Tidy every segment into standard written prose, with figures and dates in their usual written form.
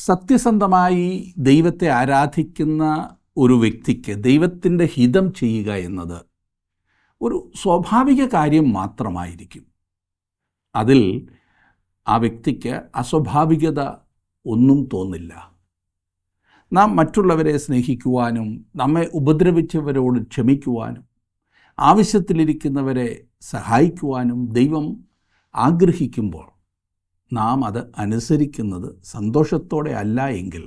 സത്യസന്ധമായി ദൈവത്തെ ആരാധിക്കുന്ന ഒരു വ്യക്തിക്ക് ദൈവത്തിൻ്റെ ഹിതം ചെയ്യുക എന്നത് ഒരു സ്വാഭാവിക കാര്യം മാത്രമായിരിക്കും. അതിൽ ആ വ്യക്തിക്ക് അസ്വാഭാവികത ഒന്നും തോന്നില്ല. നാം മറ്റുള്ളവരെ സ്നേഹിക്കുവാനും നമ്മെ ഉപദ്രവിച്ചവരോട് ക്ഷമിക്കുവാനും ആവശ്യത്തിലിരിക്കുന്നവരെ സഹായിക്കുവാനും ദൈവം ആഗ്രഹിക്കുമ്പോൾ നാം അത് അനുസരിക്കുന്നത് സന്തോഷത്തോടെ അല്ല എങ്കിൽ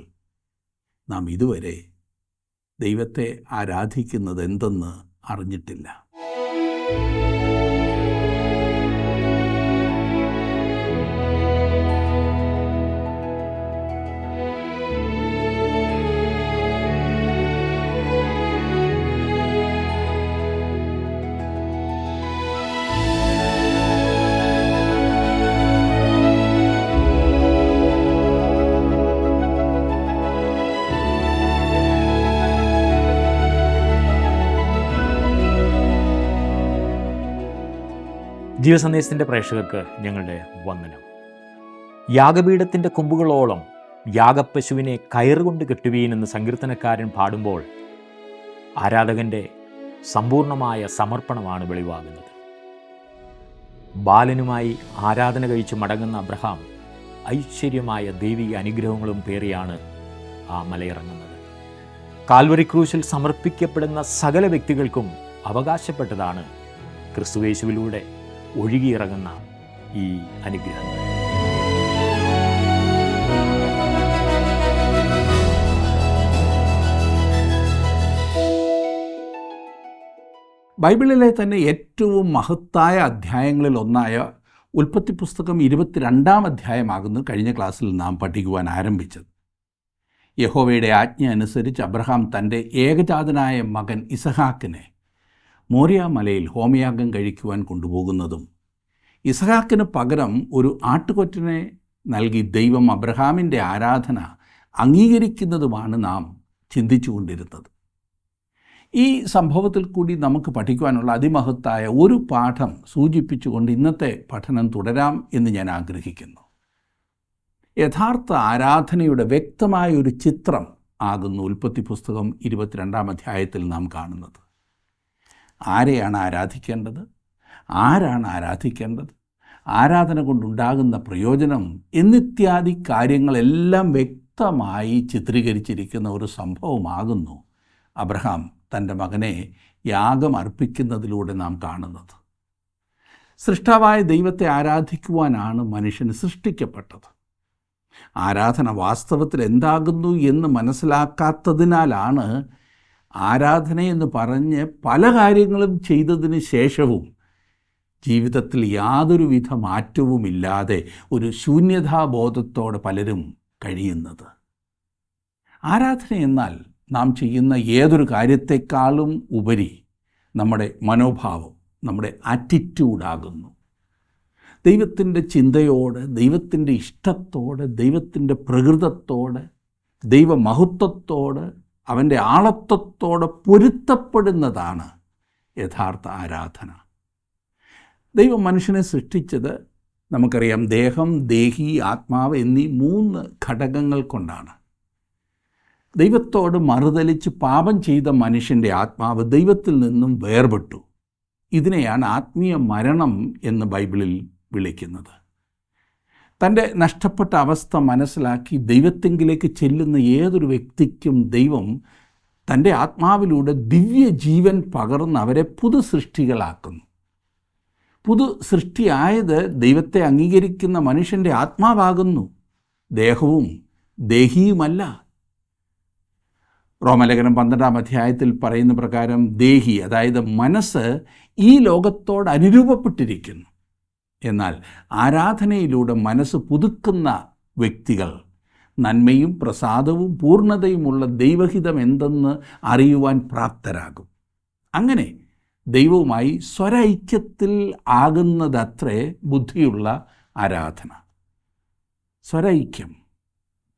നാം ഇതുവരെ ദൈവത്തെ ആരാധിക്കുന്നത് എന്തെന്ന് അറിഞ്ഞിട്ടില്ല. ജീവസന്ദേശത്തിൻ്റെ പ്രേക്ഷകർക്ക് ഞങ്ങളുടെ വന്ദനം. യാഗപീഠത്തിൻ്റെ കൊമ്പുകളോളം യാഗപ്പശുവിനെ കയറുകൊണ്ട് കെട്ടുവീനെന്ന് സങ്കീർത്തനക്കാരൻ പാടുമ്പോൾ ആരാധകൻ്റെ സമ്പൂർണമായ സമർപ്പണമാണ് വെളിവാകുന്നത്. ബാലനുമായി ആരാധന കഴിച്ച് മടങ്ങുന്ന അബ്രഹാം ഐശ്വര്യമായ ദൈവിക അനുഗ്രഹങ്ങളും പേറിയാണ് ആ മലയിറങ്ങുന്നത്. കാൽവരി ക്രൂശിൽ സമർപ്പിക്കപ്പെടുന്ന സകല വ്യക്തികൾക്കും അവകാശപ്പെട്ടതാണ് ക്രിസ്തുയേശുവിലൂടെ ഒഴുകിയിറങ്ങുന്ന ഈ അനുഗ്രഹങ്ങൾ. ബൈബിളിലെ തന്നെ ഏറ്റവും മഹത്തായ അധ്യായങ്ങളിൽ ഒന്നായ ഉൽപ്പത്തി പുസ്തകം 22-ാം അധ്യായമാകുന്നു കഴിഞ്ഞ ക്ലാസ്സിൽ നാം പഠിക്കുവാൻ ആരംഭിച്ചത്. യഹോവയുടെ ആജ്ഞ അനുസരിച്ച് അബ്രഹാം തൻ്റെ ഏകജാതനായ മകൻ ഇസഹാക്കിനെ മോരിയ മലയിൽ ഹോമയാഗം കഴിക്കുവാൻ കൊണ്ടുപോകുന്നതും ഇസഹാക്കിന് പകരം ഒരു ആട്ടുകൊറ്റനെ നൽകി ദൈവം അബ്രഹാമിൻ്റെ ആരാധന അംഗീകരിക്കുന്നതുമാണ് നാം ചിന്തിച്ചു കൊണ്ടിരുന്നത്. ഈ സംഭവത്തിൽ കൂടി നമുക്ക് പഠിക്കുവാനുള്ള അതിമഹത്തായ ഒരു പാഠം സൂചിപ്പിച്ചുകൊണ്ട് ഇന്നത്തെ പഠനം തുടരാം എന്ന് ഞാൻ ആഗ്രഹിക്കുന്നു. യഥാർത്ഥ ആരാധനയുടെ വ്യക്തമായ ഒരു ചിത്രം ആകുന്നു ഉൽപ്പത്തി പുസ്തകം 22-ാം അധ്യായത്തിൽ നാം കാണുന്നത്. ആരെയാണ് ആരാധിക്കേണ്ടത്, ആരാണ് ആരാധിക്കേണ്ടത്, ആരാധന കൊണ്ടുണ്ടാകുന്ന പ്രയോജനം എന്നിത്യാദി കാര്യങ്ങളെല്ലാം വ്യക്തമായി ചിത്രീകരിച്ചിരിക്കുന്ന ഒരു സംഭവമാകുന്നു അബ്രഹാം തൻ്റെ മകനെ യാഗം അർപ്പിക്കുന്നതിലൂടെ നാം കാണുന്നത്. സൃഷ്ടാവായ ദൈവത്തെ ആരാധിക്കുവാനാണ് മനുഷ്യന് സൃഷ്ടിക്കപ്പെട്ടത്. ആരാധന വാസ്തവത്തിൽ എന്താകുന്നു എന്ന് മനസ്സിലാക്കാത്തതിനാലാണ് ആരാധനയെന്ന് പറഞ്ഞ് പല കാര്യങ്ങളും ചെയ്തതിന് ശേഷവും ജീവിതത്തിൽ യാതൊരുവിധ മാറ്റവുമില്ലാതെ ഒരു ശൂന്യതാബോധത്തോടെ പലരും കഴിയുന്നത്. ആരാധന എന്നാൽ നാം ചെയ്യുന്ന ഏതൊരു കാര്യത്തെക്കാളും ഉപരി നമ്മുടെ മനോഭാവം, നമ്മുടെ ആറ്റിറ്റ്യൂഡാകുന്നു. ദൈവത്തിൻ്റെ ചിന്തയോട്, ദൈവത്തിൻ്റെ ഇഷ്ടത്തോട്, ദൈവത്തിൻ്റെ പ്രകൃതത്തോട്, ദൈവമഹത്വത്തോട്, അവൻ്റെ ആളത്വത്തോടെ പൊരുത്തപ്പെടുന്നതാണ് യഥാർത്ഥ ആരാധന. ദൈവം മനുഷ്യനെ സൃഷ്ടിച്ചത് നമുക്കറിയാം, ദേഹം, ദേഹി, ആത്മാവ് എന്നീ 3 ഘടകങ്ങൾ കൊണ്ടാണ്. ദൈവത്തോട് മറുതലിച്ച് പാപം ചെയ്ത മനുഷ്യൻ്റെ ആത്മാവ് ദൈവത്തിൽ നിന്നും വേർപെട്ടു. ഇതിനെയാണ് ആത്മീയ മരണം എന്ന് ബൈബിളിൽ വിളിക്കുന്നത്. തൻ്റെ നഷ്ടപ്പെട്ട അവസ്ഥ മനസ്സിലാക്കി ദൈവത്തെങ്കിലേക്ക് ചെല്ലുന്ന ഏതൊരു വ്യക്തിക്കും ദൈവം തൻ്റെ ആത്മാവിലൂടെ ദിവ്യ ജീവൻ പകർന്ന് അവരെ പുതു സൃഷ്ടികളാക്കുന്നു. പുതു സൃഷ്ടിയായത് ദൈവത്തെ അംഗീകരിക്കുന്ന മനുഷ്യൻ്റെ ആത്മാവാകുന്നു, ദേഹവും ദേഹിയുമല്ല. റോമലേഖനം 12-ാം അധ്യായത്തിൽ പറയുന്ന പ്രകാരം ദേഹി, അതായത് മനസ്സ്, ഈ ലോകത്തോട് അനുരൂപപ്പെട്ടിരിക്കുന്നു. എന്നാൽ ആരാധനയിലൂടെ മനസ്സ് പുതുക്കുന്ന വ്യക്തികൾ നന്മയും പ്രസാദവും പൂർണ്ണതയുമുള്ള ദൈവഹിതം എന്തെന്ന് അറിയുവാൻ പ്രാപ്തരാകും. അങ്ങനെ ദൈവവുമായി സ്വരൈക്യത്തിൽ ആകുന്നതത്രേ ബുദ്ധിയുള്ള ആരാധന. സ്വരൈക്യം,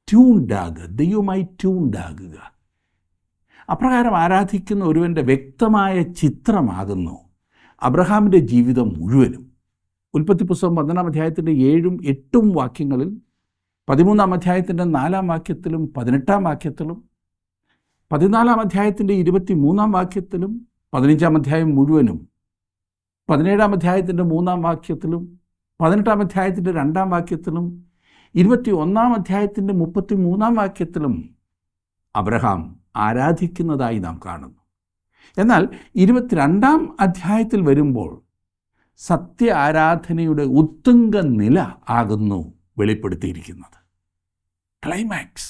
ട്യൂൺഡാകുക, ദൈവവുമായി ട്യൂൺഡാകുക. അപ്രകാരം ആരാധിക്കുന്ന ഒരുവൻ്റെ വ്യക്തമായ ചിത്രമാകുന്നു അബ്രഹാമിൻ്റെ ജീവിതം മുഴുവനും. ഉൽപ്പത്തി പുസ്തകം 11-ാം അധ്യായത്തിൻ്റെ 7-ഉം 8-ഉം വാക്യങ്ങളിൽ 13-ാം അധ്യായത്തിൻ്റെ 4-ാം വാക്യത്തിലും 18-ാം വാക്യത്തിലും 14-ാം അധ്യായത്തിൻ്റെ 23-ാം വാക്യത്തിലും 15-ാം അധ്യായം മുഴുവനും 17-ാം അധ്യായത്തിൻ്റെ 3-ാം വാക്യത്തിലും 18-ാം അധ്യായത്തിൻ്റെ 2-ാം വാക്യത്തിലും 21-ാം അധ്യായത്തിൻ്റെ 33-ാം വാക്യത്തിലും അബ്രഹാം ആരാധിക്കുന്നതായി നാം കാണുന്നു. എന്നാൽ 22-ാം അധ്യായത്തിൽ വരുമ്പോൾ സത്യ ആരാധനയുടെ ഉത്തുംഗ നില ആകുന്നു വെളിപ്പെടുത്തിയിരിക്കുന്നത്. ക്ലൈമാക്സ്.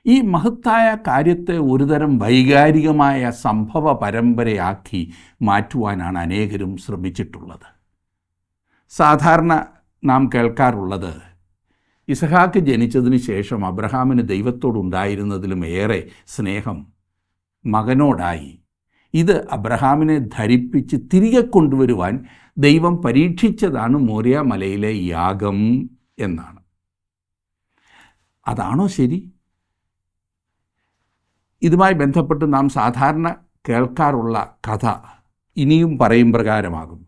ഈ മഹത്തായ കാര്യത്തെ ഒരുതരം വൈകാരികമായ സംഭവ പരമ്പരയാക്കി മാറ്റുവാനാണ് അനേകരും ശ്രമിച്ചിട്ടുള്ളത്. സാധാരണ നാം കേൾക്കാറുള്ളത് ഇസഹാക്ക് ജനിച്ചതിന് ശേഷം അബ്രഹാമിന് ദൈവത്തോടുണ്ടായിരുന്നതിലും ഏറെ സ്നേഹം മകനോടായി. ഇത് അബ്രഹാമിനെ ധരിപ്പിച്ച് തിരികെ കൊണ്ടുവരുവാൻ ദൈവം പരീക്ഷിച്ചതാണ് മോരിയ മലയിലെ യാഗം എന്നാണ്. അതാണോ ശരി? ഇതുമായി ബന്ധപ്പെട്ട് നാം സാധാരണ കേൾക്കാറുള്ള കഥ ഇനിയും പറയും പ്രകാരമാകും.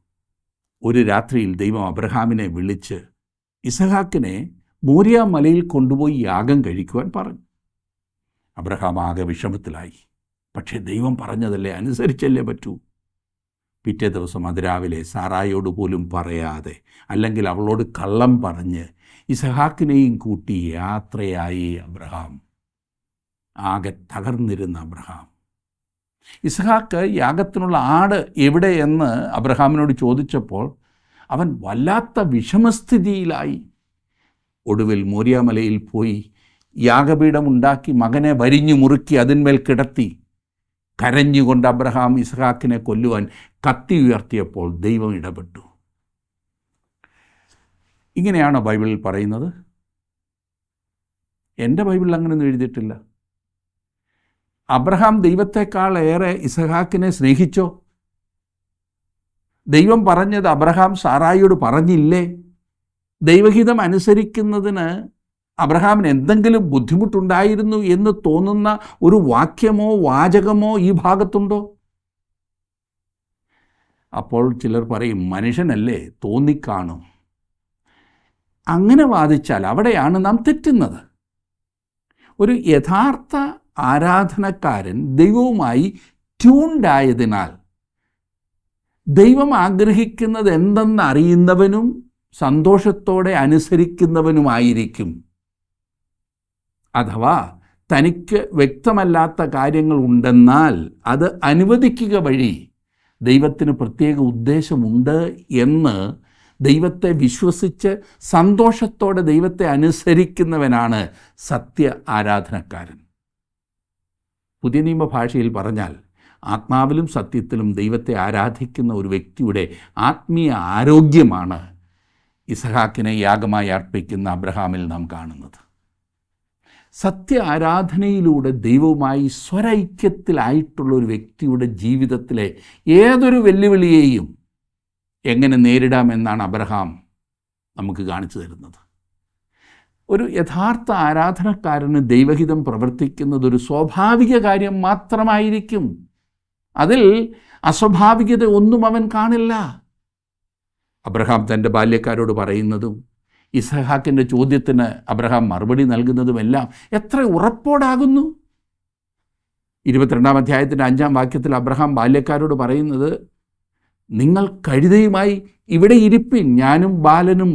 ഒരു രാത്രിയിൽ ദൈവം അബ്രഹാമിനെ വിളിച്ച് ഇസഹാക്കിനെ മോരിയ മലയിൽ കൊണ്ടുപോയി യാഗം കഴിക്കുവാൻ പറഞ്ഞു. അബ്രഹാം ആകെ വിഷമത്തിലായി. പക്ഷേ ദൈവം പറഞ്ഞതല്ലേ, അനുസരിച്ചല്ലേ പറ്റൂ. പിറ്റേ ദിവസം അതിരാവിലെ സാറായോട് പോലും പറയാതെ, അല്ലെങ്കിൽ അവളോട് കള്ളം പറഞ്ഞ് ഇസഹാക്കിനെയും കൂട്ടി യാത്രയായി അബ്രഹാം. ആകെ തകർന്നിരുന്ന അബ്രഹാം. ഇസഹാക്ക് യാഗത്തിനുള്ള ആട് എവിടെയെന്ന് അബ്രഹാമിനോട് ചോദിച്ചപ്പോൾ അവൻ വല്ലാത്ത വിഷമസ്ഥിതിയിലായി. ഒടുവിൽ മോരിയാമലയിൽ പോയി യാഗപീഠമുണ്ടാക്കി മകനെ വരിഞ്ഞു മുറുക്കി അതിന്മേൽ കിടത്തി കരഞ്ഞുകൊണ്ട് അബ്രഹാം ഇസ്ഹാക്കിനെ കൊല്ലുവാൻ കത്തി ഉയർത്തിയപ്പോൾ ദൈവം ഇടപെട്ടു. ഇങ്ങനെയാണോ ബൈബിളിൽ പറയുന്നത്? എൻ്റെ ബൈബിളിൽ അങ്ങനെയൊന്നും എഴുതിയിട്ടില്ല. അബ്രഹാം ദൈവത്തെക്കാൾ ഏറെ ഇസ്ഹാക്കിനെ സ്നേഹിച്ചോ? ദൈവം പറഞ്ഞത് അബ്രഹാം സാറായിയോട് പറഞ്ഞില്ലേ? ദൈവഹിതം അനുസരിക്കുന്നതിന് അബ്രഹാമിന് എന്തെങ്കിലും ബുദ്ധിമുട്ടുണ്ടായിരുന്നു എന്ന് തോന്നുന്ന ഒരു വാക്യമോ വാചകമോ ഈ ഭാഗത്തുണ്ടോ? അപ്പോൾ ചിലർ പറയും, മനുഷ്യനല്ലേ, തോന്നിക്കാണും. അങ്ങനെ വാദിച്ചാൽ അവിടെയാണ് നാം തെറ്റുന്നത്. ഒരു യഥാർത്ഥ ആരാധനക്കാരൻ ദൈവവുമായി ട്യൂൺഡായതിനാൽ ദൈവം ആഗ്രഹിക്കുന്നത് എന്തെന്ന് അറിയുന്നവനും സന്തോഷത്തോടെ അനുസരിക്കുന്നവനുമായിരിക്കും. അഥവാ തനിക്ക് വ്യക്തമല്ലാത്ത കാര്യങ്ങൾ ഉണ്ടെന്നാൽ അത് അനുവദിക്കുക വഴി ദൈവത്തിന് പ്രത്യേക ഉദ്ദേശമുണ്ട് എന്ന് ദൈവത്തെ വിശ്വസിച്ച് സന്തോഷത്തോടെ ദൈവത്തെ അനുസരിക്കുന്നവനാണ് സത്യ ആരാധനക്കാരൻ. പുതിയ നിയമ ഭാഷയിൽ പറഞ്ഞാൽ ആത്മാവിലും സത്യത്തിലും ദൈവത്തെ ആരാധിക്കുന്ന ഒരു വ്യക്തിയുടെ ആത്മീയ ആരോഗ്യമാണ് ഇസ്ഹാക്കിനെ യാഗമായി അർപ്പിക്കുന്ന അബ്രഹാമിൽ നാം കാണുന്നത്. സത്യ ആരാധനയിലൂടെ ദൈവവുമായി സ്വരൈക്യത്തിലായിട്ടുള്ള ഒരു വ്യക്തിയുടെ ജീവിതത്തിലെ ഏതൊരു വെല്ലുവിളിയെയും എങ്ങനെ നേരിടാമെന്നാണ് അബ്രഹാം നമുക്ക് കാണിച്ചു തരുന്നത്. ഒരു യഥാർത്ഥ ആരാധനക്കാരന് ദൈവഹിതം പ്രവർത്തിക്കുന്നത് ഒരു സ്വാഭാവിക കാര്യം മാത്രമായിരിക്കും. അതിൽ അസ്വാഭാവികത ഒന്നും അവൻ കാണില്ല. അബ്രഹാം തൻ്റെ ബാല്യക്കാരോട് പറയുന്നതും ഇസ്ഹാക്കിൻ്റെ ചോദ്യത്തിന് അബ്രഹാം മറുപടി നൽകുന്നതുമെല്ലാം എത്ര ഉറപ്പോടാകുന്നു. 22-ാം അധ്യായത്തിൻ്റെ 5-ാം വാക്യത്തിൽ അബ്രഹാം ബാല്യക്കാരോട് പറയുന്നത്, നിങ്ങൾ കഴുതയുമായി ഇവിടെ ഇരിപ്പിൻ, ഞാനും ബാലനും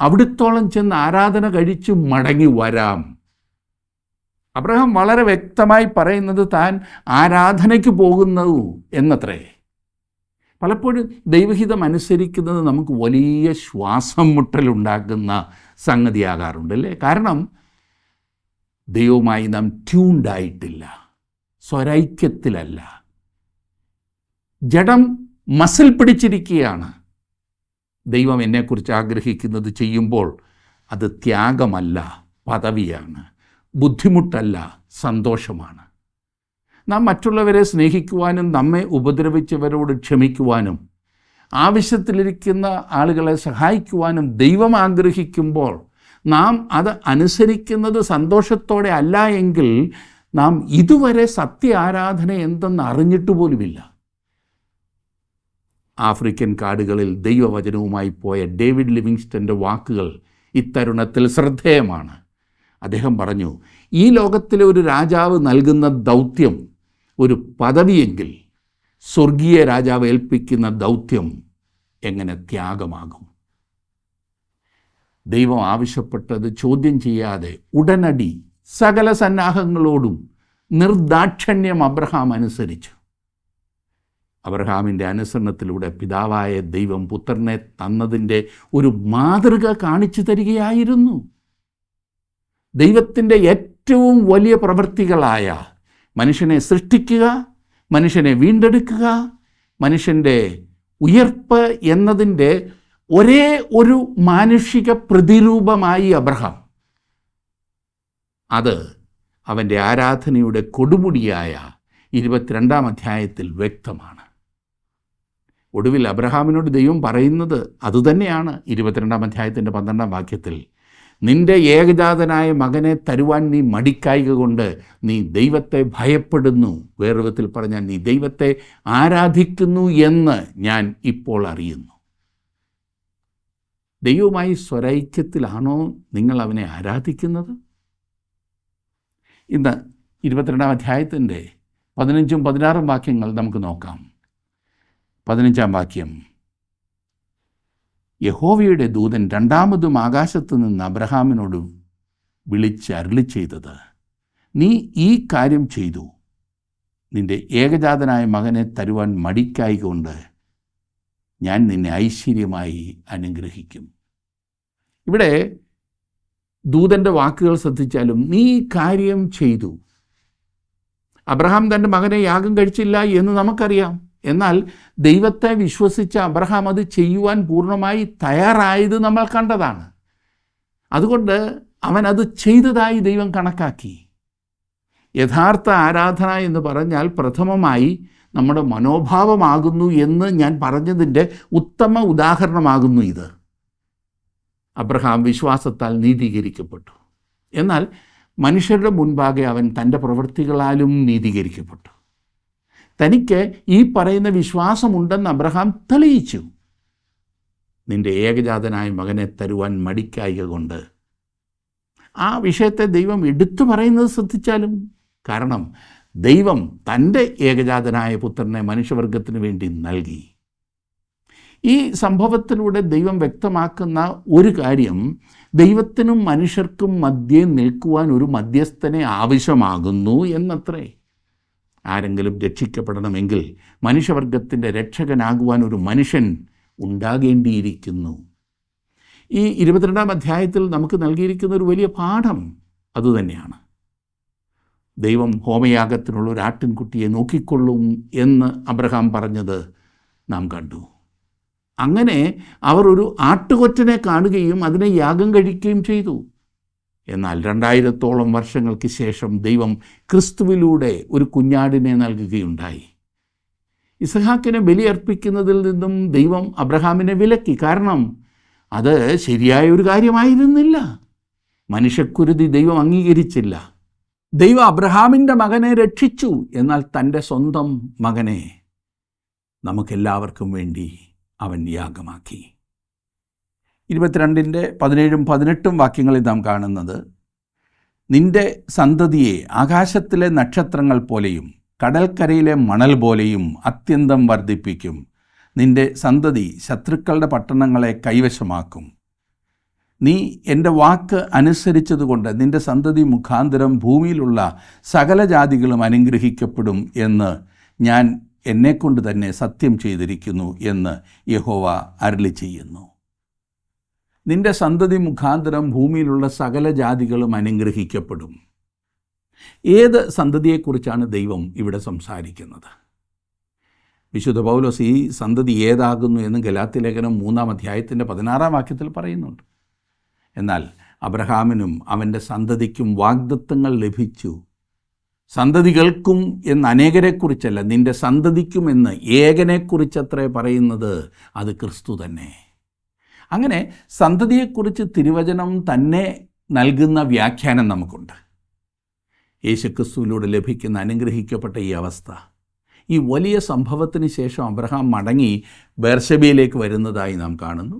അവിടുത്തോളം ചെന്ന് ആരാധന കഴിച്ചു മടങ്ങി വരാം. അബ്രഹാം വളരെ വ്യക്തമായി പറയുന്നത് താൻ ആരാധനയ്ക്ക് പോകുന്നു എന്നത്രേ. പലപ്പോഴും ദൈവഹിതം അനുസരിക്കുന്നത് നമുക്ക് വലിയ ശ്വാസം മുട്ടലുണ്ടാക്കുന്ന സംഗതിയാകാറുണ്ടല്ലേ. കാരണം ദൈവവുമായി നാം ട്യൂൺഡായിട്ടില്ല, സ്വരൈക്യത്തിലല്ല. ജഡം മസിൽ പിടിച്ചിരിക്കുകയാണ്. ദൈവം എന്നെക്കുറിച്ച് ആഗ്രഹിക്കുന്നത് ചെയ്യുമ്പോൾ അത് ത്യാഗമല്ല, പദവിയാണ്, ബുദ്ധിമുട്ടല്ല, സന്തോഷമാണ്. നാം മറ്റുള്ളവരെ സ്നേഹിക്കുവാനും നമ്മെ ഉപദ്രവിച്ചവരോട് ക്ഷമിക്കുവാനും ആവശ്യത്തിലിരിക്കുന്ന ആളുകളെ സഹായിക്കുവാനും ദൈവം ആഗ്രഹിക്കുമ്പോൾ നാം അത് അനുസരിക്കുന്നത് സന്തോഷത്തോടെ അല്ല എങ്കിൽ നാം ഇതുവരെ സത്യ ആരാധന എന്തെന്ന് അറിഞ്ഞിട്ട് പോലുമില്ല. ആഫ്രിക്കൻ കാടുകളിൽ ദൈവവചനവുമായി പോയ ഡേവിഡ് ലിവിങ്സ്റ്റൻ്റെ വാക്കുകൾ ഇത്തരുണത്തിൽ ശ്രദ്ധേയമാണ്. അദ്ദേഹം പറഞ്ഞു, ഈ ലോകത്തിലെ ഒരു രാജാവ് നൽകുന്ന ദൗത്യം ഒരു പദവിയെങ്കിൽ സ്വർഗീയ രാജാവ് ഏൽപ്പിക്കുന്ന ദൗത്യം എങ്ങനെ ത്യാഗമാകും? ദൈവം ആവശ്യപ്പെട്ടത് ചോദ്യം ചെയ്യാതെ ഉടനടി സകല സന്നാഹങ്ങളോടും നിർദാക്ഷിണ്യം അബ്രഹാം അനുസരിച്ചു. അബ്രഹാമിൻ്റെ അനുസരണത്തിലൂടെ പിതാവായ ദൈവം പുത്രനെ തന്നതിൻ്റെ ഒരു മാതൃക കാണിച്ചു തരികയായിരുന്നു. ദൈവത്തിൻ്റെ ഏറ്റവും വലിയ പ്രവൃത്തികളായ മനുഷ്യനെ സൃഷ്ടിക്കുക, മനുഷ്യനെ വീണ്ടെടുക്കുക, മനുഷ്യൻ്റെ ഉയർപ്പ് എന്നതിൻ്റെ ഒരേ ഒരു മാനുഷിക പ്രതിരൂപമായി അബ്രഹാം, അത് അവൻ്റെ ആരാധനയുടെ കൊടുമുടിയായ 22-ാം അധ്യായത്തിൽ വ്യക്തമാണ്. ഒടുവിൽ അബ്രഹാമിനോട് ദൈവം പറയുന്നത് അതുതന്നെയാണ്. 22-ാം അധ്യായത്തിൻ്റെ 12-ാം വാക്യത്തിൽ, നിന്റെ ഏകജാതനായ മകനെ തരുവാൻ നീ മടിക്കായ്ക കൊണ്ട് നീ ദൈവത്തെ ഭയപ്പെടുന്നു, വേറെ വിധത്തിൽ പറഞ്ഞാൽ നീ ദൈവത്തെ ആരാധിക്കുന്നു എന്ന് ഞാൻ ഇപ്പോൾ അറിയുന്നു. ദൈവവുമായി സ്വരൈക്യത്തിലാണോ നിങ്ങൾ അവനെ ആരാധിക്കുന്നത്? ഇന്ന് 22-ാം അധ്യായത്തിൻ്റെ 15ഉം 16ഉം വാക്യങ്ങൾ നമുക്ക് നോക്കാം. 15-ാം വാക്യം, യഹോവയുടെ ദൂതൻ രണ്ടാമതും ആകാശത്തു നിന്ന് അബ്രഹാമിനോട് വിളിച്ച് അരുളി ചെയ്തത്, നീ ഈ കാര്യം ചെയ്തു, നിന്റെ ഏകജാതനായ മകനെ തരുവാൻ മടിക്കായികൊണ്ട് ഞാൻ നിന്നെ ഐശ്വര്യമായി അനുഗ്രഹിക്കും. ഇവിടെ ദൂതൻ്റെ വാക്കുകൾ ശ്രദ്ധിച്ചാലും നീ ഈ കാര്യം ചെയ്തു. അബ്രഹാം തൻ്റെ മകനെ യാഗം കഴിച്ചില്ല എന്ന് നമുക്കറിയാം. എന്നാൽ ദൈവത്തെ വിശ്വസിച്ച അബ്രഹാം അത് ചെയ്യുവാൻ പൂർണ്ണമായി തയ്യാറായത് നമ്മൾ കണ്ടതാണ്. അതുകൊണ്ട് അവൻ അത് ചെയ്തതായി ദൈവം കണക്കാക്കി. യഥാർത്ഥ ആരാധന എന്ന് പറഞ്ഞാൽ പ്രഥമമായി നമ്മുടെ മനോഭാവമാകുന്നു എന്ന് ഞാൻ പറഞ്ഞതിൻ്റെ ഉത്തമ ഉദാഹരണമാകുന്നു ഇത്. അബ്രഹാം വിശ്വാസത്താൽ നീതീകരിക്കപ്പെട്ടു. എന്നാൽ മനുഷ്യരുടെ മുൻപാകെ അവൻ തൻ്റെ പ്രവൃത്തികളാലും നീതീകരിക്കപ്പെട്ടു. തനിക്ക് ഈ പറയുന്ന വിശ്വാസമുണ്ടെന്ന് അബ്രഹാം തെളിയിച്ചു. നിന്റെ ഏകജാതനായ മകനെ തരുവാൻ മടിക്കായ്ക കൊണ്ട്. ആ വിഷയത്തെ ദൈവം എടുത്തു പറയുന്നത് ശ്രദ്ധിച്ചാലും, കാരണം ദൈവം തൻ്റെ ഏകജാതനായ പുത്രനെ മനുഷ്യവർഗത്തിന് വേണ്ടി നൽകി. ഈ സംഭവത്തിലൂടെ ദൈവം വ്യക്തമാക്കുന്ന ഒരു കാര്യം, ദൈവത്തിനും മനുഷ്യർക്കും മധ്യേ നിൽക്കുവാൻ ഒരു മധ്യസ്ഥനെ ആവശ്യമാകുന്നു എന്നത്രേ. ആരെങ്കിലും രക്ഷിക്കപ്പെടണമെങ്കിൽ മനുഷ്യവർഗത്തിൻ്റെ രക്ഷകനാകുവാൻ ഒരു മനുഷ്യൻ ഉണ്ടാകേണ്ടിയിരിക്കുന്നു. ഈ 22-ാം അധ്യായത്തിൽ നമുക്ക് നൽകിയിരിക്കുന്ന ഒരു വലിയ പാഠം അതുതന്നെയാണ്. ദൈവം ഹോമയാഗത്തിനുള്ള ഒരു ആട്ടിൻകുട്ടിയെ നോക്കിക്കൊള്ളും എന്ന് അബ്രഹാം പറഞ്ഞത് നാം കണ്ടു. അങ്ങനെ അവർ ഒരു ആട്ടുകൊറ്റനെ കാണുകയും അതിനെ യാഗം കഴിക്കുകയും ചെയ്തു. എന്നാൽ 2000-ഓളം വർഷങ്ങൾക്ക് ശേഷം ദൈവം ക്രിസ്തുവിലൂടെ ഒരു കുഞ്ഞാടിനെ നൽകുകയുണ്ടായി. ഇസഹാക്കിനെ ബലിയർപ്പിക്കുന്നതിൽ നിന്നും ദൈവം അബ്രഹാമിനെ വിലക്കി. കാരണം അത് ശരിയായ ഒരു കാര്യമായിരുന്നില്ല. മനുഷ്യക്കുരുതി ദൈവം അംഗീകരിച്ചില്ല. ദൈവം അബ്രഹാമിൻ്റെ മകനെ രക്ഷിച്ചു. എന്നാൽ തൻ്റെ സ്വന്തം മകനെ നമുക്കെല്ലാവർക്കും വേണ്ടി അവൻ യാഗമാക്കി. 22-ന്റെ 17ഉം 18ഉം വാക്യങ്ങളിൽ നാം കാണുന്നത്, നിന്റെ സന്തതിയെ ആകാശത്തിലെ നക്ഷത്രങ്ങൾ പോലെയും കടൽക്കരയിലെ മണൽ പോലെയും അത്യന്തം വർദ്ധിപ്പിക്കും. നിന്റെ സന്തതി ശത്രുക്കളുടെ പട്ടണങ്ങളെ കൈവശമാക്കും. നീ എൻ്റെ വാക്ക് അനുസരിച്ചതുകൊണ്ട് നിന്റെ സന്തതി മുഖാന്തരം ഭൂമിയിലുള്ള സകല ജാതികളും അനുഗ്രഹിക്കപ്പെടും എന്ന് ഞാൻ എന്നെക്കൊണ്ട് തന്നെ സത്യം ചെയ്തിരിക്കുന്നു എന്ന് യഹോവ അരുളി ചെയ്യുന്നു. നിന്റെ സന്തതി മുഖാന്തരം ഭൂമിയിലുള്ള സകല ജാതികളും അനുഗ്രഹിക്കപ്പെടും. ഏത് സന്തതിയെക്കുറിച്ചാണ് ദൈവം ഇവിടെ സംസാരിക്കുന്നത്? വിശുദ്ധ പൗലോസ് ഈ സന്തതി ഏതാകുന്നു എന്ന് ഗലാത്യ ലേഖനം 3-ാം അധ്യായത്തിൻ്റെ 16-ാം വാക്യത്തിൽ പറയുന്നുണ്ട്. എന്നാൽ അബ്രഹാമിനും അവൻ്റെ സന്തതിക്കും വാഗ്ദത്തങ്ങൾ ലഭിച്ചു. സന്തതികൾക്കും എന്ന് അനേകരെക്കുറിച്ചല്ല, നിൻ്റെ സന്തതിക്കും എന്ന് ഏകനെക്കുറിച്ചത്രേ പറയുന്നത്. അത് ക്രിസ്തു തന്നെ. അങ്ങനെ സന്തതിയെക്കുറിച്ച് തിരുവചനം തന്നെ നൽകുന്ന വ്യാഖ്യാനം നമുക്കുണ്ട്. യേശുക്രിസ്തുവിലൂടെ ലഭിക്കുന്ന അനുഗ്രഹിക്കപ്പെട്ട ഈ അവസ്ഥ, ഈ വലിയ സംഭവത്തിന് ശേഷം അബ്രഹാം മടങ്ങി ബേർശബയിലേക്ക് വരുന്നതായി നാം കാണുന്നു.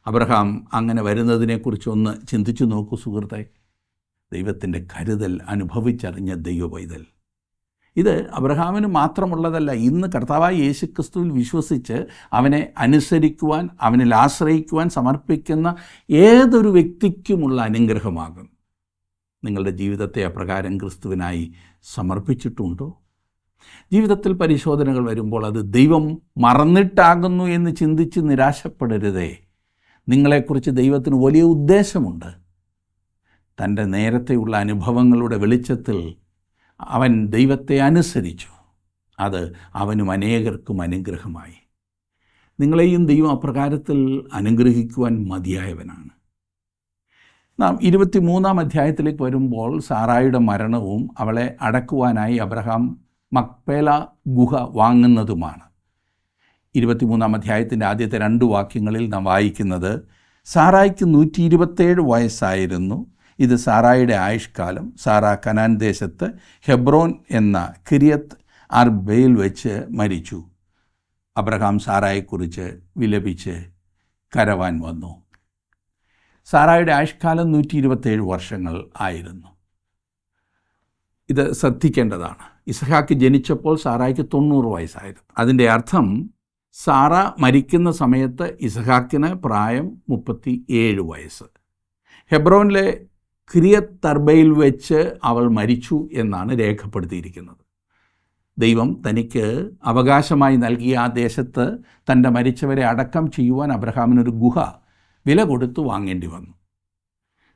അബ്രഹാം അങ്ങനെ വരുന്നതിനെക്കുറിച്ച് ഒന്ന് ചിന്തിച്ചു നോക്കൂ സുഹൃത്തെ. ദൈവത്തിൻ്റെ കരുതൽ അനുഭവിച്ചറിഞ്ഞ ദൈവ പൈതൽ. ഇത് അബ്രഹാമിന് മാത്രമുള്ളതല്ല. ഇന്ന് കർത്താവായ യേശുക്രിസ്തുവിൽ വിശ്വസിച്ച് അവനെ അനുസരിക്കുവാൻ, അവനിൽ ആശ്രയിക്കുവാൻ സമർപ്പിക്കുന്ന ഏതൊരു വ്യക്തിക്കുമുള്ള അനുഗ്രഹമാകും. നിങ്ങളുടെ ജീവിതത്തെ അപ്രകാരം ക്രിസ്തുവിനായി സമർപ്പിച്ചിട്ടുണ്ടോ? ജീവിതത്തിൽ പരിശോധനകൾ വരുമ്പോൾ അത് ദൈവം മറന്നിട്ടാകുന്നു എന്ന് ചിന്തിച്ച് നിരാശപ്പെടരുതേ. നിങ്ങളെക്കുറിച്ച് ദൈവത്തിന് വലിയ ഉദ്ദേശമുണ്ട്. തൻ്റെ നേരത്തെയുള്ള അനുഭവങ്ങളുടെ വെളിച്ചത്തിൽ അവൻ ദൈവത്തെ അനുസരിച്ചു. അത് അവനും അനേകർക്കും അനുഗ്രഹമായി. നിങ്ങളെയും ദൈവം അപ്രകാരത്തിൽ അനുഗ്രഹിക്കുവാൻ മതിയായവനാണ്. നാം 23-ാം അധ്യായത്തിലേക്ക് വരുമ്പോൾ സാറായുടെ മരണവും അവളെ അടക്കുവാനായി അബ്രഹാം മക്പേല ഗുഹ വാങ്ങുന്നതുമാണ്. 23-ാം അധ്യായത്തിൻ്റെ ആദ്യത്തെ 2 വാക്യങ്ങളിൽ നാം വായിക്കുന്നത്, സാറായ്ക്ക് 127 വയസ്സായിരുന്നു. ഇത് സാറായുടെ ആയുഷ്കാലം. സാറ കനാൻ ദേശത്ത് ഹെബ്രോൻ എന്ന കിര്യത്ത് അർബയിൽ വെച്ച് മരിച്ചു. അബ്രഹാം സാറായെക്കുറിച്ച് വിലപിച്ച് കരവാൻ വന്നു. സാറായുടെ ആയുഷ്കാലം 127 വർഷങ്ങൾ ആയിരുന്നു. ഇത് ശ്രദ്ധിക്കേണ്ടതാണ്. ഇസ്ഹാക്ക് ജനിച്ചപ്പോൾ സാറായ്ക്ക് 90 വയസ്സായിരുന്നു. അതിൻ്റെ അർത്ഥം സാറ മരിക്കുന്ന സമയത്ത് ഇസ്ഹാക്കിന് പ്രായം 37 വയസ്സ്. ഹെബ്രോനിലെ കിര്യത്ത് അർബയിൽ വെച്ച് അവൾ മരിച്ചു എന്നാണ് രേഖപ്പെടുത്തിയിരിക്കുന്നത്. ദൈവം തനിക്ക് അവകാശമായി നൽകിയ ആ ദേശത്ത് തൻ്റെ മരിച്ചവരെ അടക്കം ചെയ്യുവാൻ അബ്രഹാമിനൊരു ഗുഹ വില കൊടുത്തു വാങ്ങേണ്ടി വന്നു.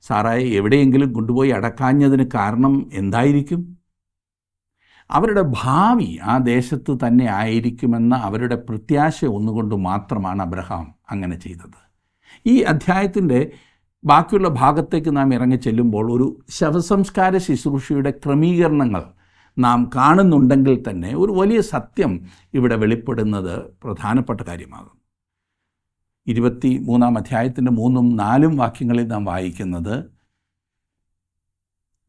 സാറായെ എവിടെയെങ്കിലും കൊണ്ടുപോയി അടക്കാഞ്ഞതിന് കാരണം എന്തായിരിക്കും? അവരുടെ ഭാവി ആ ദേശത്ത് തന്നെ ആയിരിക്കുമെന്ന അവരുടെ പ്രത്യാശ ഒന്നുകൊണ്ട് മാത്രമാണ് അബ്രഹാം അങ്ങനെ ചെയ്തത്. ഈ അധ്യായത്തിൻ്റെ ബാക്കിയുള്ള ഭാഗത്തേക്ക് നാം ഇറങ്ങിച്ചെല്ലുമ്പോൾ ഒരു ശവസംസ്കാര ശുശ്രൂഷയുടെ ക്രമീകരണങ്ങൾ നാം കാണുന്നുണ്ടെങ്കിൽ തന്നെ ഒരു വലിയ സത്യം ഇവിടെ വെളിപ്പെടുന്നത് പ്രധാനപ്പെട്ട കാര്യമാകും. 23-ാം അധ്യായത്തിൻ്റെ 3ഉം 4ഉം വാക്യങ്ങളിൽ നാം വായിക്കുന്നത്,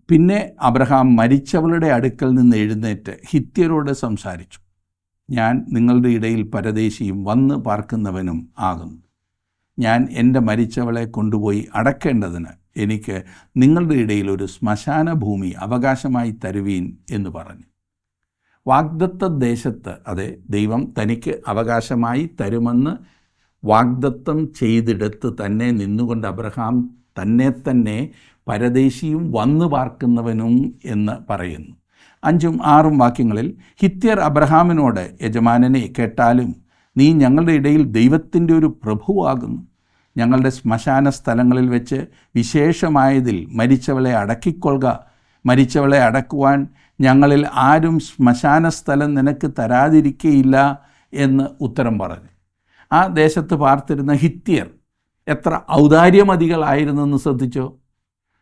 പിന്നെ അബ്രഹാം മരിച്ചവളുടെ അടുക്കൽ നിന്ന് എഴുന്നേറ്റ് ഹിത്യരോട് സംസാരിച്ചു. ഞാൻ നിങ്ങളുടെ ഇടയിൽ പരദേശിയും വന്ന് പാർക്കുന്നവനും ആകുന്നു. ഞാൻ എൻ്റെ മരിച്ചവളെ കൊണ്ടുപോയി അടക്കേണ്ടതിന് എനിക്ക് നിങ്ങളുടെ ഇടയിൽ ഒരു ശ്മശാന ഭൂമി അവകാശമായി തരുവീൻ എന്ന് പറഞ്ഞു. വാഗ്ദത്ത ദേശത്ത്, അതെ, ദൈവം തനിക്ക് അവകാശമായി തരുമെന്ന് വാഗ്ദത്തം ചെയ്തിടത്ത് തന്നെ നിന്നുകൊണ്ട് അബ്രഹാം തന്നെ പരദേശിയും വന്നു പാർക്കുന്നവനും എന്ന് പറയുന്നു. 5ഉം 6ഉം വാക്യങ്ങളിൽ, ഹിത്യർ അബ്രഹാമിനോട്, യജമാനനെ, കേട്ടാലും നീ ഞങ്ങളുടെ ഇടയിൽ ദൈവത്തിൻ്റെ ഒരു പ്രഭുവാകുന്നു. ഞങ്ങളുടെ ശ്മശാന സ്ഥലങ്ങളിൽ വെച്ച് വിശേഷമായതിൽ മരിച്ചവളെ അടക്കിക്കൊള്ളുക. മരിച്ചവളെ അടക്കുവാൻ ഞങ്ങളിൽ ആരും ശ്മശാന സ്ഥലം നിനക്ക് തരാതിരിക്കയില്ല എന്ന് ഉത്തരം പറഞ്ഞു. ആ ദേശത്ത് പാർത്തിരുന്ന ഹിത്യർ എത്ര ഔദാര്യമതികളായിരുന്നെന്ന് ശ്രദ്ധിച്ചോ.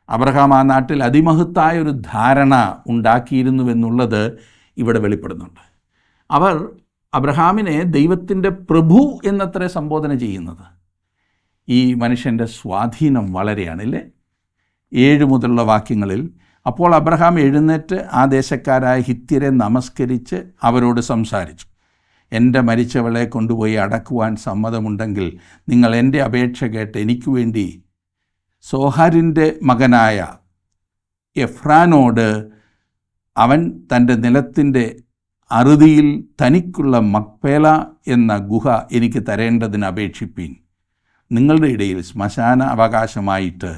അബ്രഹാം ആ നാട്ടിൽ അതിമഹത്തായ ഒരു ധാരണ ഉണ്ടാക്കിയിരുന്നുവെന്നുള്ളത് ഇവിടെ വെളിപ്പെടുന്നുണ്ട്. അവർ അബ്രഹാമിനെ ദൈവത്തിൻ്റെ പ്രഭു എന്നത്ര സംബോധന ചെയ്യുന്നത്. ഈ മനുഷ്യൻ്റെ സ്വാധീനം വളരെയാണല്ലേ. 7 മുതലുള്ള വാക്യങ്ങളിൽ, അപ്പോൾ അബ്രഹാം എഴുന്നേറ്റ് ആ ദേശക്കാരായ ഹിത്യരെ നമസ്കരിച്ച് അവരോട് സംസാരിച്ചു. എൻ്റെ മരിച്ചവളെ കൊണ്ടുപോയി അടക്കുവാൻ സമ്മതമുണ്ടെങ്കിൽ നിങ്ങൾ എൻ്റെ അപേക്ഷ കേട്ട് എനിക്ക് വേണ്ടി സോഹരിൻ്റെ മകനായ എഫ്രാനോട് അവൻ തൻ്റെ നിലത്തിൻ്റെ അറുതിയിൽ തനിക്കുള്ള മക്പേല എന്ന ഗുഹ എനിക്ക് തരേണ്ടതിന് അപേക്ഷിപ്പീൻ. നിങ്ങളുടെ ഇടയിൽ ശ്മശാന അവകാശമായിട്ട്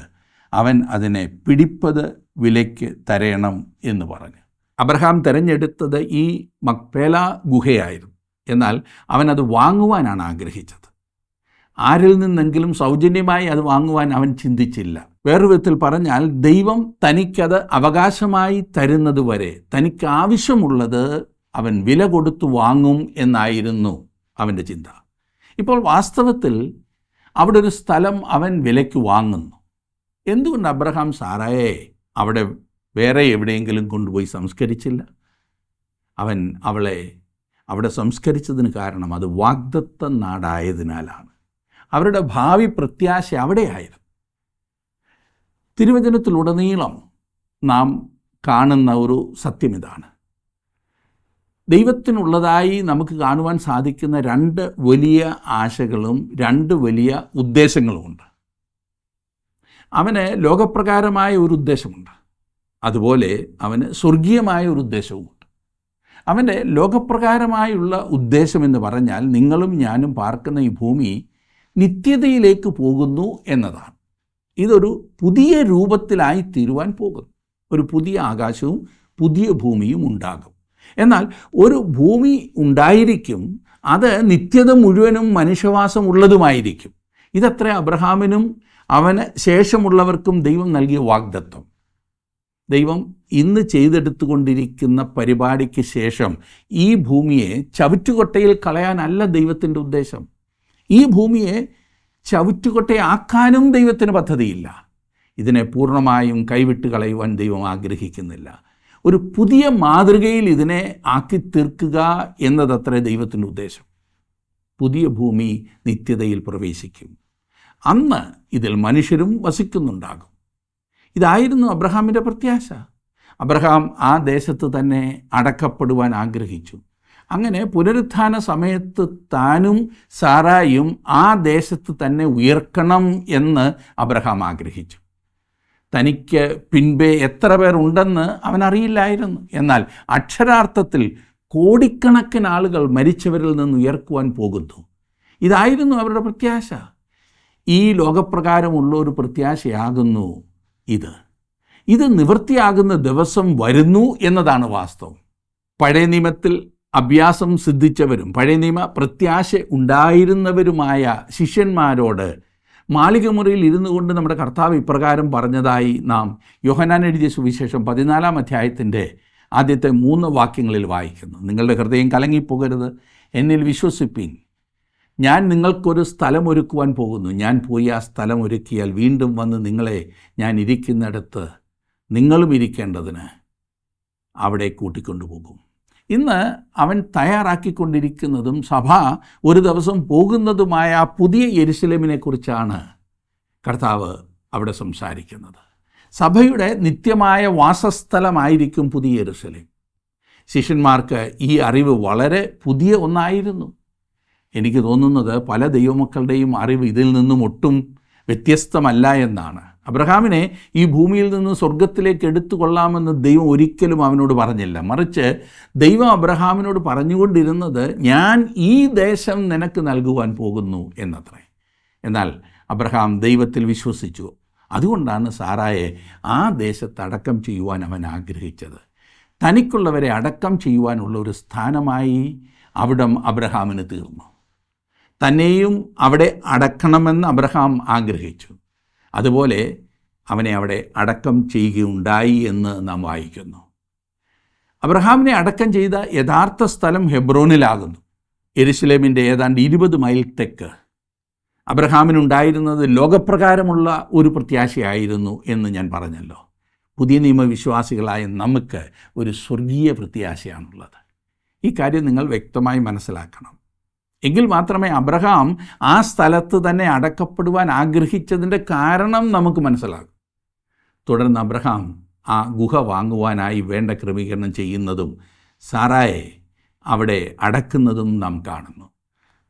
അവൻ അതിനെ പിടിപ്പത് വിലയ്ക്ക് തരേണം എന്ന് പറഞ്ഞു. അബ്രഹാം തിരഞ്ഞെടുത്തത് ഈ മക്പേല ഗുഹയായിരുന്നു. എന്നാൽ അവനത് വാങ്ങുവാനാണ് ആഗ്രഹിച്ചത്. ആരിൽ നിന്നെങ്കിലും സൗജന്യമായി അത് വാങ്ങുവാൻ അവൻ ചിന്തിച്ചില്ല. വേറൊരു വിധത്തിൽ പറഞ്ഞാൽ, ദൈവം തനിക്കത് അവകാശമായി തരുന്നത് വരെ തനിക്ക് ആവശ്യമുള്ളത് അവൻ വില കൊടുത്തു വാങ്ങും എന്നായിരുന്നു അവൻ്റെ ചിന്ത. ഇപ്പോൾ വാസ്തവത്തിൽ അവിടെ ഒരു സ്ഥലം അവൻ വിലയ്ക്ക് വാങ്ങുന്നു. എന്തുകൊണ്ട് അബ്രഹാം സാറായെ അവിടെ വേറെ എവിടെയെങ്കിലും കൊണ്ടുപോയി സംസ്കരിച്ചില്ല? അവൻ അവളെ അവിടെ സംസ്കരിച്ചതിന് കാരണം അത് വാഗ്ദത്ത നാടായതിനാലാണ്. അവരുടെ ഭാവി പ്രത്യാശ അവിടെയായിരുന്നു. തിരുവചനത്തിലുടനീളം നാം കാണുന്ന ഒരു സത്യം ഇതാണ്. ദൈവത്തിനുള്ളതായി നമുക്ക് കാണുവാൻ സാധിക്കുന്ന രണ്ട് വലിയ ആശകളും രണ്ട് വലിയ ഉദ്ദേശങ്ങളുമുണ്ട്. അവന് ലോകപ്രകാരമായ ഒരു ഉദ്ദേശമുണ്ട്, അതുപോലെ അവന് സ്വർഗീയമായ ഒരു ഉദ്ദേശവുമുണ്ട്. അവൻ്റെ ലോകപ്രകാരമായുള്ള ഉദ്ദേശമെന്ന് പറഞ്ഞാൽ നിങ്ങളും ഞാനും പാർക്കുന്ന ഈ ഭൂമി നിത്യതയിലേക്ക് പോകുന്നു എന്നതാണ്. ഇതൊരു പുതിയ രൂപത്തിലായി തീരുവാൻ പോകുന്നു. ഒരു പുതിയ ആകാശവും പുതിയ ഭൂമിയും ഉണ്ടാകും. എന്നാൽ ഒരു ഭൂമി ഉണ്ടായിരിക്കും, അത് നിത്യത മുഴുവനും മനുഷ്യവാസം ഉള്ളതുമായിരിക്കും. ഇതത്ര അബ്രഹാമിനും അവന് ശേഷമുള്ളവർക്കും ദൈവം നൽകിയ വാഗ്ദത്തം. ദൈവം ഇന്ന് ചെയ്തെടുത്തുകൊണ്ടിരിക്കുന്ന പരിപാടിക്ക് ശേഷം ഈ ഭൂമിയെ ചവിറ്റുകൊട്ടയിൽ കളയാനല്ല ദൈവത്തിൻ്റെ ഉദ്ദേശം. ഈ ഭൂമിയെ ചവിറ്റുകൊട്ടയാക്കാനും ദൈവത്തിന് പദ്ധതിയില്ല. ഇതിനെ പൂർണ്ണമായും കൈവിട്ട് കളയുവാൻ ദൈവം ആഗ്രഹിക്കുന്നില്ല. ഒരു പുതിയ മാതൃകയിൽ ഇതിനെ ആക്കി തീർക്കുക എന്നതത്രേ ദൈവത്തിൻ്റെ ഉദ്ദേശം. പുതിയ ഭൂമി നിത്യതയിൽ പ്രവേശിക്കും. അന്ന് ഇതിൽ മനുഷ്യരും വസിക്കുന്നുണ്ടാകും. ഇതായിരുന്നു അബ്രഹാമിൻ്റെ പ്രത്യാശ. അബ്രഹാം ആ ദേശത്ത് തന്നെ അടക്കപ്പെടുവാൻ ആഗ്രഹിച്ചു. അങ്ങനെ പുനരുത്ഥാന സമയത്ത് താനും സാറായും ആ ദേശത്ത് തന്നെ ഉയർക്കണം എന്ന് അബ്രഹാം ആഗ്രഹിച്ചു. തനിക്ക് പിൻപേ എത്ര പേർ ഉണ്ടെന്ന് അവനറിയില്ലായിരുന്നു. എന്നാൽ അക്ഷരാർത്ഥത്തിൽ കോടിക്കണക്കിന് ആളുകൾ മരിച്ചവരിൽ നിന്ന് ഉയർക്കുവാൻ പോകുന്നു. ഇതായിരുന്നു അവരുടെ പ്രത്യാശ. ഈ ലോകപ്രകാരമുള്ള ഒരു പ്രത്യാശയാകുന്നു ഇത് നിവൃത്തിയാകുന്ന ദിവസം വരുന്നു എന്നതാണ് വാസ്തവം. പഴയ നിയമത്തിൽ അഭ്യാസം സിദ്ധിച്ചവരും പഴയ നിയമ പ്രത്യാശ ഉണ്ടായിരുന്നവരുമായ ശിഷ്യന്മാരോട് മാളികമുറിയിൽ ഇരുന്നു കൊണ്ട് നമ്മുടെ കർത്താവ് ഇപ്രകാരം പറഞ്ഞതായി നാം യോഹന്നാൻ എഴുതിയ സുവിശേഷം 14-ാം അധ്യായത്തിൻ്റെ ആദ്യത്തെ 3 വാക്യങ്ങളിൽ വായിക്കുന്നു. നിങ്ങളുടെ ഹൃദയം കലങ്ങിപ്പോകരുത്, എന്നിൽ വിശ്വസിപ്പീൻ. ഞാൻ നിങ്ങൾക്കൊരു സ്ഥലം ഒരുക്കുവാൻ പോകുന്നു. ഞാൻ പോയി ആ സ്ഥലം ഒരുക്കിയാൽ വീണ്ടും വന്ന് നിങ്ങളെ ഞാൻ ഇരിക്കുന്നിടത്ത് നിങ്ങളും ഇരിക്കേണ്ടതിന് അവിടെ കൂട്ടിക്കൊണ്ടുപോകും. ഇന്ന് അവൻ തയ്യാറാക്കിക്കൊണ്ടിരിക്കുന്നതും സഭ ഒരു ദിവസം പോകുന്നതുമായ ആ പുതിയ യെരുശലേമിനെ കുറിച്ചാണ് കർത്താവ് അവിടെ സംസാരിക്കുന്നത്. സഭയുടെ നിത്യമായ വാസസ്ഥലമായിരിക്കും പുതിയ യെരുശലേം. ശിഷ്യന്മാർക്ക് ഈ അറിവ് വളരെ പുതിയ ഒന്നായിരുന്നു. എനിക്ക് തോന്നുന്നത് പല ദൈവമക്കളുടെയും അറിവ് ഇതിൽ നിന്നും ഒട്ടും വ്യത്യസ്തമല്ല എന്നാണ്. അബ്രഹാമിനെ ഈ ഭൂമിയിൽ നിന്ന് സ്വർഗത്തിലേക്ക് എടുത്തുകൊള്ളാമെന്ന് ദൈവം ഒരിക്കലും അവനോട് പറഞ്ഞില്ല. മറിച്ച് ദൈവം അബ്രഹാമിനോട് പറഞ്ഞുകൊണ്ടിരുന്നത് ഞാൻ ഈ ദേശം നിനക്ക് നൽകുവാൻ പോകുന്നു എന്നത്രേ. എന്നാൽ അബ്രഹാം ദൈവത്തിൽ വിശ്വസിച്ചു. അതുകൊണ്ടാണ് സാറായെ ആ ദേശത്ത് അടക്കം ചെയ്യുവാൻ അവൻ ആഗ്രഹിച്ചത്. തനിക്കുള്ളവരെ അടക്കം ചെയ്യുവാനുള്ള ഒരു സ്ഥാനമായി അവിടം അബ്രഹാമിന് തീർന്നു. തന്നെയും അവിടെ അടക്കണമെന്ന് അബ്രഹാം ആഗ്രഹിച്ചു. അതുപോലെ അവനെ അവിടെ അടക്കം ചെയ്യുകയുണ്ടായി എന്ന് നാം വായിക്കുന്നു. അബ്രഹാമിനെ അടക്കം ചെയ്ത യഥാർത്ഥ സ്ഥലം ഹെബ്രോനിലാകുന്നു. യെരുശലേമിൻ്റെ ഏതാണ്ട് 20 മൈൽ തെക്ക്. അബ്രഹാമിനുണ്ടായിരുന്നത് ലോകപ്രകാരമുള്ള ഒരു പ്രത്യാശയായിരുന്നു എന്ന് ഞാൻ പറഞ്ഞല്ലോ. പുതിയ നിയമവിശ്വാസികളായ നമുക്ക് ഒരു സ്വർഗീയ പ്രത്യാശയാണുള്ളത്. ഈ കാര്യം നിങ്ങൾ വ്യക്തമായി മനസ്സിലാക്കണം. എങ്കിൽ മാത്രമേ അബ്രഹാം ആ സ്ഥലത്ത് തന്നെ അടക്കപ്പെടുവാൻ ആഗ്രഹിച്ചതിൻ്റെ കാരണം നമുക്ക് മനസ്സിലാകും. തുടർന്ന് അബ്രഹാം ആ ഗുഹ വാങ്ങുവാനായി വേണ്ട ക്രമീകരണം ചെയ്യുന്നതും സാറായെ അവിടെ അടക്കുന്നതും നാം കാണുന്നു.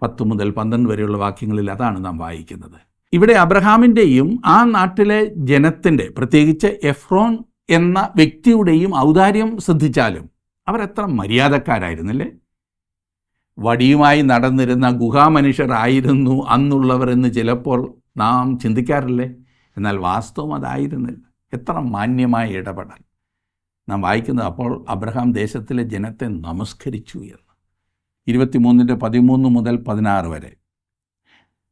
10 മുതൽ 12 വരെയുള്ള വാക്യങ്ങളിൽ അതാണ് നാം വായിക്കുന്നത്. ഇവിടെ അബ്രഹാമിൻ്റെയും ആ നാട്ടിലെ ജനത്തിൻ്റെ, പ്രത്യേകിച്ച് എഫ്രോൻ എന്ന വ്യക്തിയുടെയും ഔദാര്യം ശ്രദ്ധിച്ചാലും അവരെത്ര മര്യാദക്കാരായിരുന്നില്ലേ. വടിയുമായി നടന്നിരുന്ന ഗുഹാമനുഷ്യരായിരുന്നു അന്നുള്ളവർ എന്ന് ചിലപ്പോൾ നാം ചിന്തിക്കാറില്ലേ? എന്നാൽ വാസ്തവം അതായിരുന്നില്ല. എത്ര മാന്യമായ ഇടപെടൽ. നാം വായിക്കുന്നത് അപ്പോൾ അബ്രഹാം ദേശത്തിലെ ജനത്തെ നമസ്കരിച്ചു എന്ന്. 23-13 മുതൽ 16 വരെ.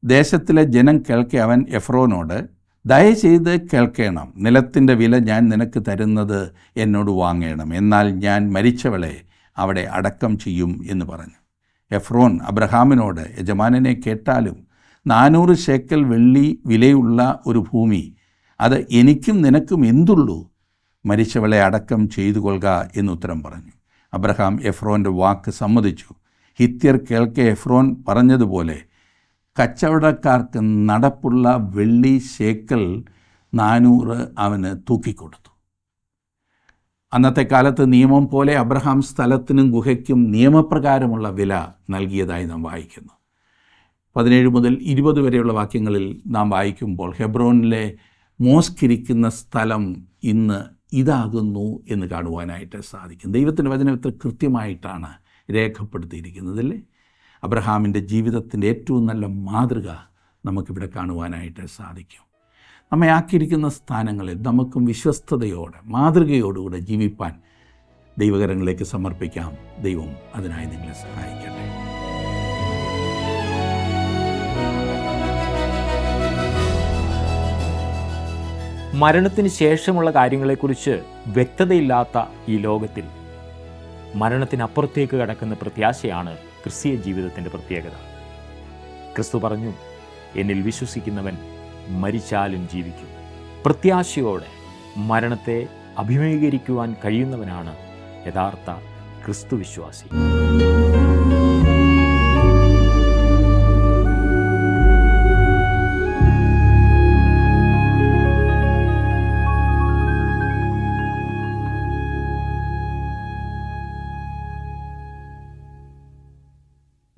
ദേശത്തിലെ ജനം കേൾക്കെ അവൻ എഫ്രോനോട്, ദയചെയ്ത് കേൾക്കണം, നിലത്തിൻ്റെ വില ഞാൻ നിനക്ക് തരുന്നത് എന്നോട് വാങ്ങണം, എന്നാൽ ഞാൻ മരിച്ചവളെ അവിടെ അടക്കം ചെയ്യും എന്ന് പറഞ്ഞു. എഫ്രോൻ അബ്രഹാമിനോട്, യജമാനനെ കേട്ടാലും 400 ശേക്കൽ വെള്ളി വിലയുള്ള ഒരു ഭൂമി, അത് എനിക്കും നിനക്കും എന്തുള്ളൂ? മരിച്ചവളെ അടക്കം ചെയ്തു കൊള്ളുക എന്നുത്തരം പറഞ്ഞു. അബ്രഹാം എഫ്രോൻ്റെ വാക്ക് സമ്മതിച്ചു. ഹിത്യർ കേൾക്കെ എഫ്രോൻ പറഞ്ഞതുപോലെ കച്ചവടക്കാർക്ക് നടപ്പുള്ള വെള്ളി ശേക്കൽ 400 അവന് തൂക്കിക്കൊടുത്തു. അന്നത്തെ കാലത്ത് നിയമം പോലെ അബ്രഹാം സ്ഥലത്തിനും ഗുഹയ്ക്കും നിയമപ്രകാരമുള്ള വില നൽകിയതായി നാം വായിക്കുന്നു. 17 മുതൽ 20 വരെയുള്ള വാക്യങ്ങളിൽ നാം വായിക്കുമ്പോൾ ഹെബ്രോനിലെ മോസ്ക് ഇരിക്കുന്ന സ്ഥലം ഇന്ന് ഇതാകുന്നു എന്ന് കാണുവാനായിട്ട് സാധിക്കും. ദൈവത്തിൻ്റെ വചനം എത്ര കൃത്യമായിട്ടാണ് രേഖപ്പെടുത്തിയിരിക്കുന്നതല്ലേ. അബ്രഹാമിൻ്റെ ജീവിതത്തിൻ്റെ ഏറ്റവും നല്ല മാതൃക നമുക്കിവിടെ കാണുവാനായിട്ട് സാധിക്കും. നമ്മെ ആക്കിയിരിക്കുന്ന സ്ഥാനങ്ങളിൽ നമുക്കും വിശ്വസ്തയോടെ മാതൃകയോടുകൂടെ ജീവിപ്പാൻ ദൈവകരങ്ങളിലേക്ക് സമർപ്പിക്കാം. ദൈവം അതിനായി നിങ്ങളെ സഹായിക്കട്ടെ. മരണത്തിന് ശേഷമുള്ള കാര്യങ്ങളെക്കുറിച്ച് വ്യക്തതയില്ലാത്ത ഈ ലോകത്തിൽ മരണത്തിനപ്പുറത്തേക്ക് കടക്കുന്ന പ്രത്യാശയാണ് ക്രിസ്തീയ ജീവിതത്തിൻ്റെ പ്രത്യേകത. ക്രിസ്തു പറഞ്ഞു, എന്നിൽ വിശ്വസിക്കുന്നവൻ മരിച്ചാലും ജീവിക്കും. പ്രത്യാശയോടെ മരണത്തെ അഭിമുഖീകരിക്കുവാൻ കഴിയുന്നവനാണ് യഥാർത്ഥ ക്രിസ്തുവിശ്വാസി.